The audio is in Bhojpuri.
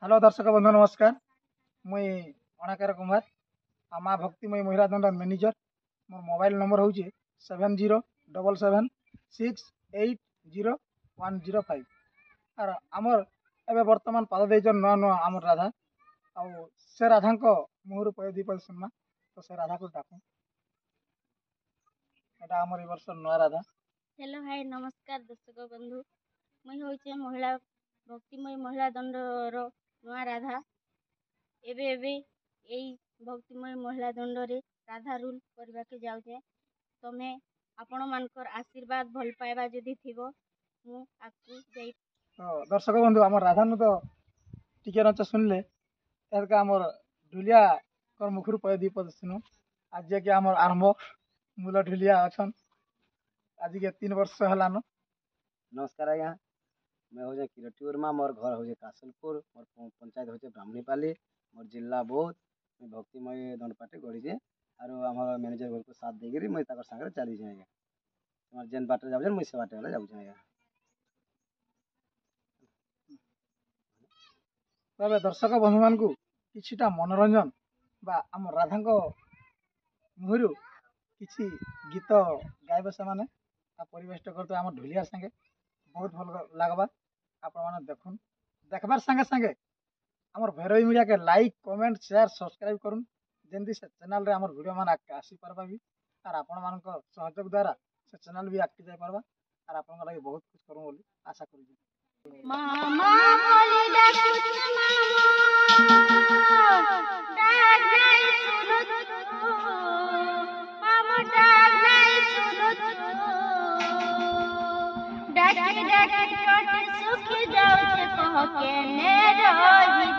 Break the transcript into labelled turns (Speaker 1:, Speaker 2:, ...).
Speaker 1: हेलो दर्शक बंधु नमस्कार। मुई अणाकार कुमार आ माँ भक्तिमयी महिला दंड मैनेजर। मोर मोबाइल नंबर हूँ 7077680105 और आमर एवं बर्तमान पाद देचन नुआ नुआ आमर राधा आउ से राधा मुहर पय दी पद सुनमा तो से राधा को डाकू एटा आमर ए वर्ष नुआ राधा।
Speaker 2: हेलो हाय नमस्कार दर्शक बंधु मुई होचे महिला भक्तिमय महिला दंडर नुआ राधा। एबे एबे एई भक्तिमय महिला दंडरे राधा रूल करबा के जाउचे। तमे आपण मानकर आशीर्वाद भल पाइबा जदी थिबो मु आकु जाई।
Speaker 1: तो दर्शक बंधु आमर राधा नु तो टिके नच सुनले एरका आमर ढुलिया कर मुखर पय दी पद सुनु। आज के आमर आरंभ मूल ढुलिया अछन आज के 3 वर्ष हलान।
Speaker 3: नमस्कार आज्ञा मैं हूँ किरटी वर्मा मोर घर हूँ कासलपुर मोर पंचायत हूँ ब्राह्मणीपाली मोर जिला बौद्ध मैं भक्तिमय दंडपाटे गढ़ीचे आरो आम मैनेजर घर को साथ देकर मुझे सागर चली आज्ञा तुम जेन बाटे जाऊे मुझे से बाटे वाला जाऊे आज्ञा।
Speaker 1: तबे दर्शक बंधु मान किछिटा मनोरंजन बा आम राधा मुहर किछि गीत गाइबे से माने आ परिवेश करते आम ढुलिया संगे बहुत भल लगवा। आपण मैंने देखुन देखबार संगे संगे आमर भैरवी मीडिया के लाइक कमेंट शेयर सब्सक्राइब करूँ जमी से चैनल रे आमर वीडियो मान आगे आसी पारबा भी और आपण मान सहयोग द्वारा से चैनल भी आगे जाई पारबा और आपण लगे बहुत कुछ करूँ बोली आशा करूँ।
Speaker 2: मामा बोली डाकुच डाक जाई सुनुत मामा डाक जाई सुनुत डाकी डाकी टोटी सुखी जाउचे कह के ने रही।